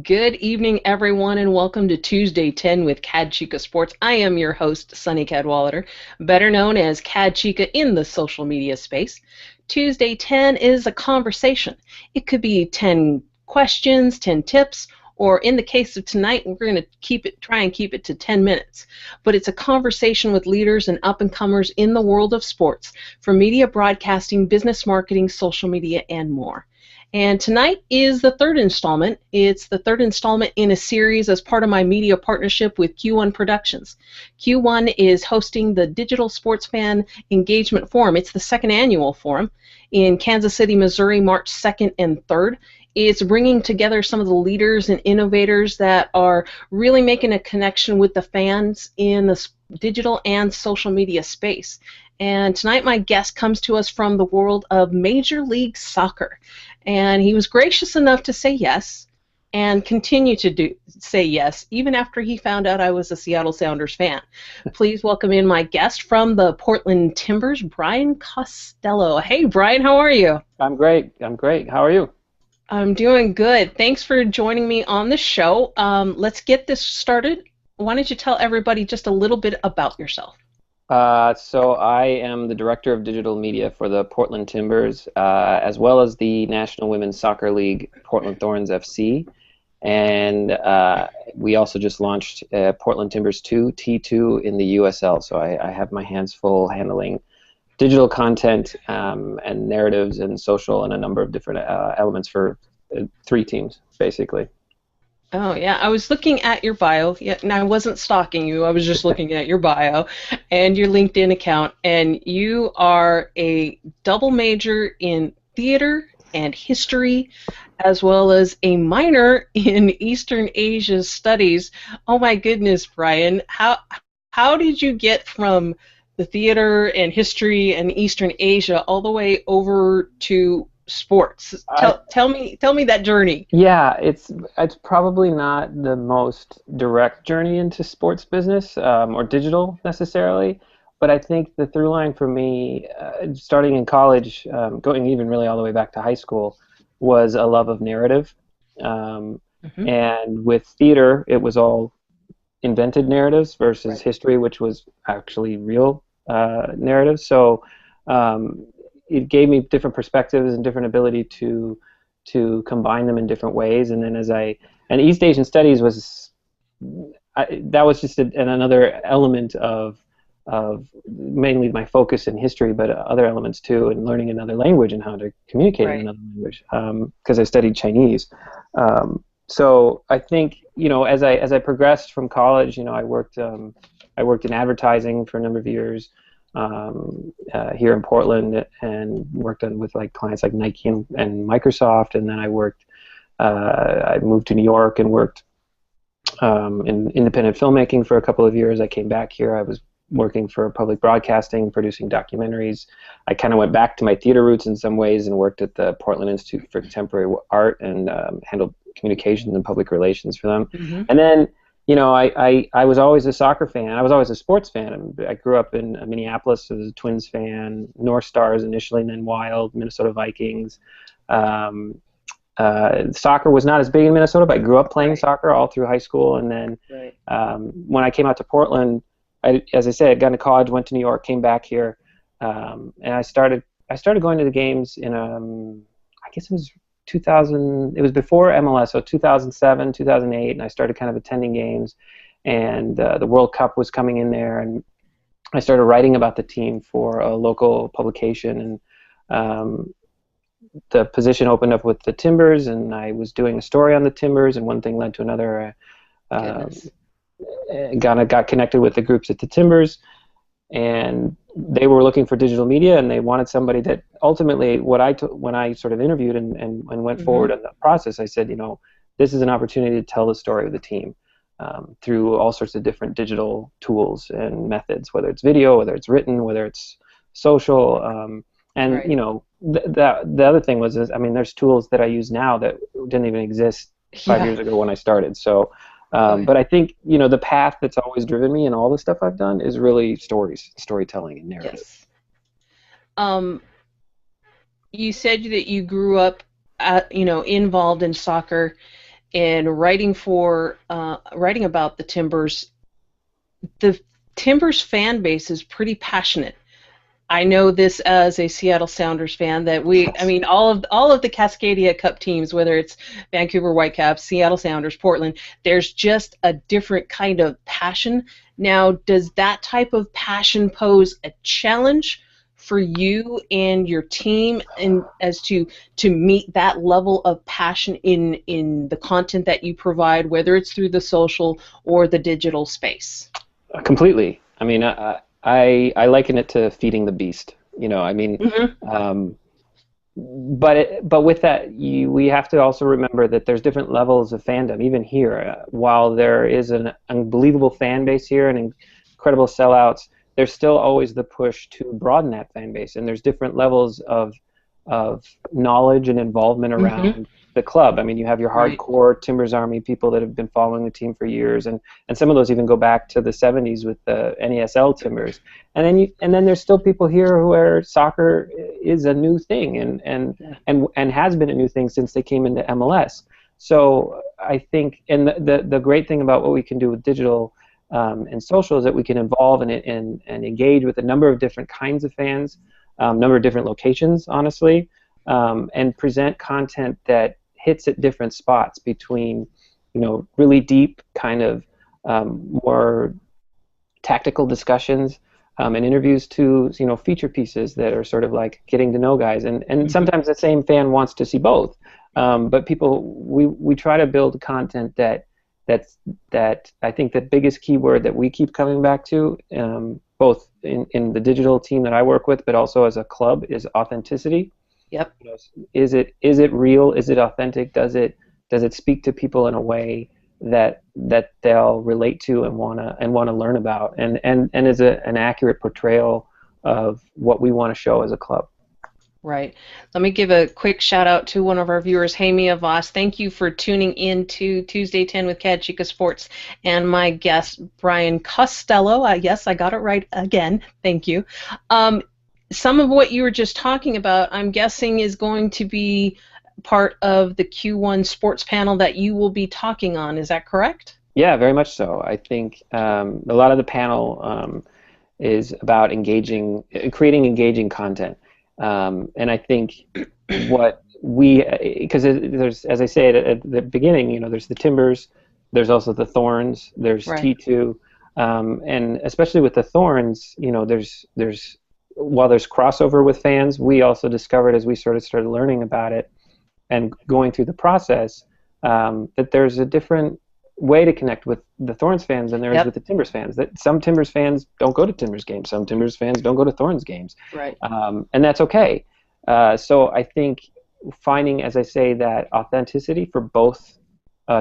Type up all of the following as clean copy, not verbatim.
Good evening, everyone, and welcome to Tuesday 10 with CadChica Sports. I am your host, Sunny Cadwallader, better known as CadChica in the social media space. Tuesday 10 is a conversation. It could be 10 questions, 10 tips, or in the case of tonight, we're going to try and keep it to 10 minutes. But it's a conversation with leaders and up-and-comers in the world of sports for media broadcasting, business marketing, social media, and more. And tonight is the third installment. It's the third installment in a series as part of my media partnership with Q1 Productions. Q1 is hosting the Digital Sports Fan Engagement Forum. It's the second annual forum in Kansas City, Missouri, March 2nd and 3rd. It's bringing together some of the leaders and innovators that are really making a connection with the fans in the digital and social media space. And tonight my guest comes to us from the world of Major League Soccer. And he was gracious enough to say yes and continue to say yes even after he found out I was a Seattle Sounders fan. Please welcome in my guest from the Portland Timbers, Brian Costello. Hey, Brian, how are you? I'm great. How are you? I'm doing good. Thanks for joining me on the show. Let's get this started. Why don't you tell everybody just a little bit about yourself? So I am the director of digital media for the Portland Timbers, as well as the National Women's Soccer League, Portland Thorns FC. And we also just launched Portland Timbers 2, T2 in the USL. So I have my hands full handling digital content and narratives and social and a number of different elements for three teams, basically. Oh, yeah. I was looking at your bio, yeah, and I wasn't stalking you. I was just looking at your bio and your LinkedIn account, and you are a double major in theater and history, as well as a minor in Eastern Asia studies. Oh my goodness, Brian. How did you get from the theater and history and Eastern Asia all the way over to sports? Tell me that journey. Yeah, it's probably not the most direct journey into sports business or digital necessarily, but I think the through line for me, starting in college, going even really all the way back to high school, was a love of narrative. Um, Hmm. and with theater, it was all invented narratives versus Right. history, which was actually real narratives. So um, it gave me different perspectives and different ability to combine them in different ways. And then and East Asian Studies was that was just another element of mainly my focus in history, but other elements too, and learning another language and how to communicate in Right. another language because I studied Chinese. So I think as I progressed from college, I worked in advertising for a number of years here in Portland, and worked with like clients like Nike and Microsoft, and then I moved to New York and worked in independent filmmaking for a couple of years. I came back here. I was working for public broadcasting, producing documentaries. I kind of went back to my theater roots in some ways and worked at the Portland Institute for Contemporary Art and handled communications and public relations for them. Hmm. And then, I was always a soccer fan. I was always a sports fan. I grew up in Minneapolis as a Twins fan, North Stars initially, and then Wild, Minnesota Vikings. Um, Soccer was not as big in Minnesota, but I grew up playing Right. soccer all through high school. And then Right. when I came out to Portland, as I said, I got into college, went to New York, came back here, and I started going to the games in I guess it was 2000. It was before MLS, so 2007, 2008, and I started kind of attending games, and the World Cup was coming in there, and I started writing about the team for a local publication, and the position opened up with the Timbers, and I was doing a story on the Timbers, and one thing led to another. Uh, Goodness. got connected with the groups at the Timbers, and they were looking for digital media, and they wanted somebody that ultimately when I sort of interviewed and went Hmm. forward in the process, I said, this is an opportunity to tell the story of the team through all sorts of different digital tools and methods, whether it's video, whether it's written, whether it's social. And Right. the other thing was, there's tools that I use now that didn't even exist 5 years Yeah. ago when I started. So Okay. but I think the path that's always driven me in all the stuff I've done is really storytelling, and narrative. Yes. Um, you said that you grew up, involved in soccer. and writing about the Timbers fan base is pretty passionate. I know this as a Seattle Sounders fan that I mean, all of the Cascadia Cup teams, whether it's Vancouver Whitecaps, Seattle Sounders, Portland, there's just a different kind of passion. Now, does that type of passion pose a challenge for you and your team, and as to meet that level of passion in the content that you provide, whether it's through the social or the digital space? Completely. I mean, I liken it to feeding the beast. You know, I mean, um, but with that, we have to also remember that there's different levels of fandom, even here. While there is an unbelievable fan base here and incredible sellouts, there's still always the push to broaden that fan base, and there's different levels of knowledge and involvement around the club. I mean, you have your Right. hardcore Timbers Army people that have been following the team for years, and some of those even go back to the 70s with the NESL Timbers. And then there's still people here where soccer is a new thing and has been a new thing since they came into MLS. So I think, and the great thing about what we can do with digital and social is that we can evolve and engage with a number of different kinds of fans, number of different locations, honestly, and present content that hits at different spots between, really deep kind of more tactical discussions and interviews to, feature pieces that are sort of like getting to know guys. And sometimes the same fan wants to see both. But we try to build content that I think the biggest keyword that we keep coming back to, both in the digital team that I work with, but also as a club, is authenticity. Yep. Is it real? Is it authentic? Does it speak to people in a way that they'll relate to and wanna learn about, and is an accurate portrayal of what we want to show as a club? Right. Let me give a quick shout out to one of our viewers, Hamia Voss. Thank you for tuning in to Tuesday 10 with CadChica Sports and my guest, Brian Costello. Yes, I got it right again. Thank you. Some of what you were just talking about, I'm guessing, is going to be part of the Q1 sports panel that you will be talking on. Is that correct? Yeah, very much so. I think a lot of the panel is about creating engaging content. And I think because there's, as I said at the beginning, there's the Timbers, there's also the Thorns, there's Right. T2, and especially with the Thorns, while there's crossover with fans, we also discovered as we sort of started learning about it and going through the process, that there's a different way to connect with the Thorns fans than there is with the Timbers fans. That some Timbers fans don't go to Timbers games, some Timbers fans don't go to Thorns games, Right. and that's okay. So I think finding, as I say, that authenticity for both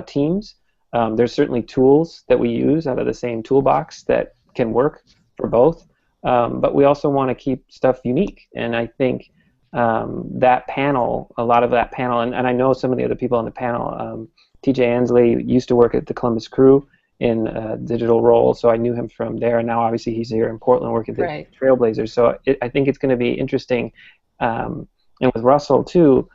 teams. There's certainly tools that we use out of the same toolbox that can work for both, but we also want to keep stuff unique. And I think that panel, a lot of that panel, and I know some of the other people on the panel, TJ Ansley used to work at the Columbus Crew in a digital role, so I knew him from there. And now obviously he's here in Portland working at the Trailblazers. So I think it's going to be interesting. And with Russell too,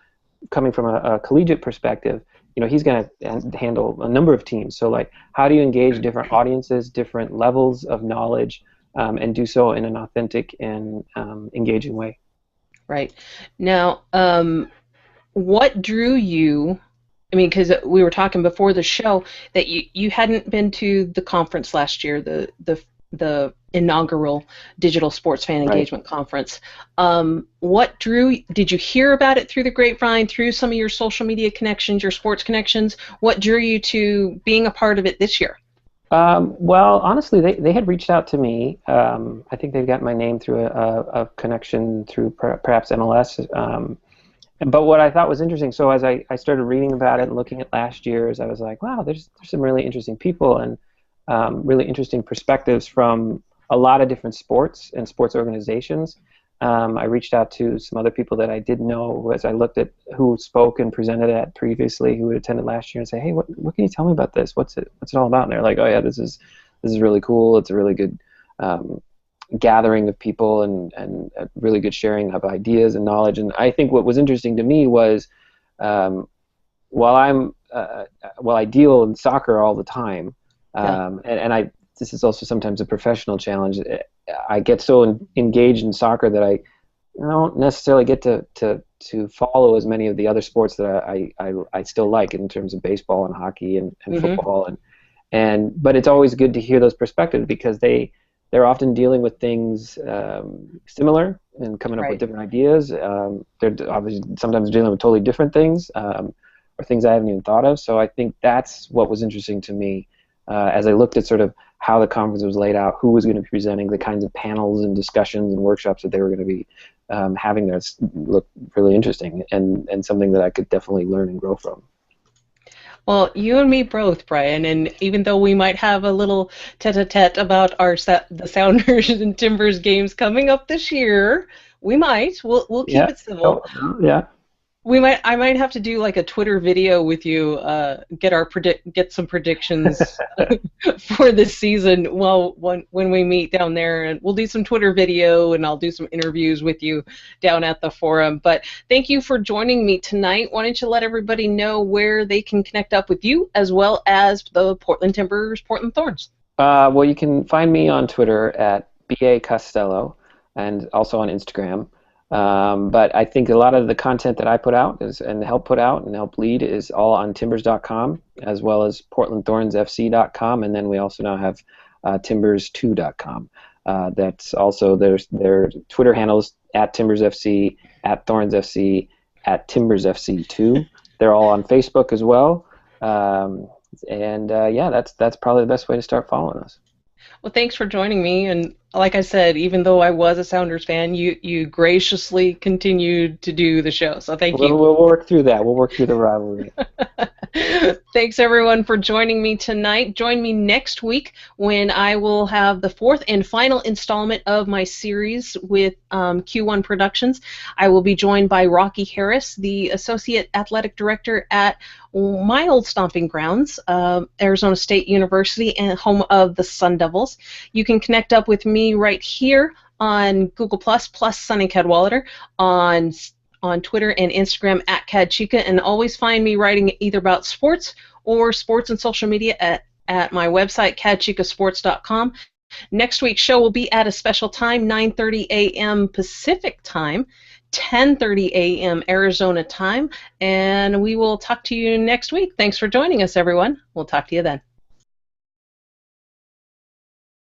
coming from a collegiate perspective, he's going to handle a number of teams. So like, how do you engage different audiences, different levels of knowledge, and do so in an authentic and engaging way? Right. Now, what drew you? I mean, because we were talking before the show that you hadn't been to the conference last year, the inaugural Digital Sports Fan Engagement Conference. What did you hear about it through the grapevine, through some of your social media connections, your sports connections? What drew you to being a part of it this year? Well, honestly, they had reached out to me. I think they've got my name through a connection through perhaps MLS. But what I thought was interesting, so as I started reading about it and looking at last year's, I was like, wow, there's some really interesting people and really interesting perspectives from a lot of different sports and sports organizations. I reached out to some other people that I didn't know as I looked at who spoke and presented at previously, who had attended last year, and say, hey, what can you tell me about this? What's it all about? And they're like, oh yeah, this is really cool. It's a really good gathering of people and a really good sharing of ideas and knowledge. And I think what was interesting to me was, while I'm well, I deal in soccer all the time, Yeah. and this is also sometimes a professional challenge. I get so engaged in soccer that I don't necessarily get to follow as many of the other sports that I still like in terms of baseball and hockey and Mm-hmm. football but it's always good to hear those perspectives because they're often dealing with things similar and coming up with Right. different ideas. They're obviously sometimes dealing with totally different things or things I haven't even thought of. So I think that's what was interesting to me as I looked at sort of how the conference was laid out, who was going to be presenting, the kinds of panels and discussions and workshops that they were going to be having there. Looked really interesting and something that I could definitely learn and grow from. Well, you and me both, Brian, and even though we might have a little tete-a-tete about the Sounders and Timbers games coming up this year, we might. We'll keep Yeah. it civil. Oh, yeah. I might have to do like a Twitter video with you, get some predictions for this season. Well, when we meet down there, and we'll do some Twitter video, and I'll do some interviews with you down at the forum. But thank you for joining me tonight. Why don't you let everybody know where they can connect up with you as well as the Portland Timbers, Portland Thorns? Well, you can find me on Twitter at BA Costello and also on Instagram. But I think a lot of the content that I put out and help put out and help lead is all on timbers.com as well as portlandthornsfc.com, and then we also now have timbers2.com. That's also their Twitter handles at timbersfc, at thornsfc, at timbersfc2. They're all on Facebook as well. Yeah, that's probably the best way to start following us. Well, thanks for joining me. And like I said, even though I was a Sounders fan, you graciously continued to do the show. So thank you. We'll work through that. We'll work through the rivalry. Thanks, everyone, for joining me tonight. Join me next week when I will have the fourth and final installment of my series with Q1 Productions. I will be joined by Rocky Harris, the Associate Athletic Director at my old stomping grounds, Arizona State University, and home of the Sun Devils. You can connect up with me right here on Google+, plus Sunny Cadwallader, on Twitter and Instagram at CadChica, and always find me writing either about sports or sports and social media at my website, CadChicaSports.com. Next week's show will be at a special time, 9:30 a.m. Pacific time, 10:30 a.m. Arizona time, and we will talk to you next week. Thanks for joining us, everyone. We'll talk to you then.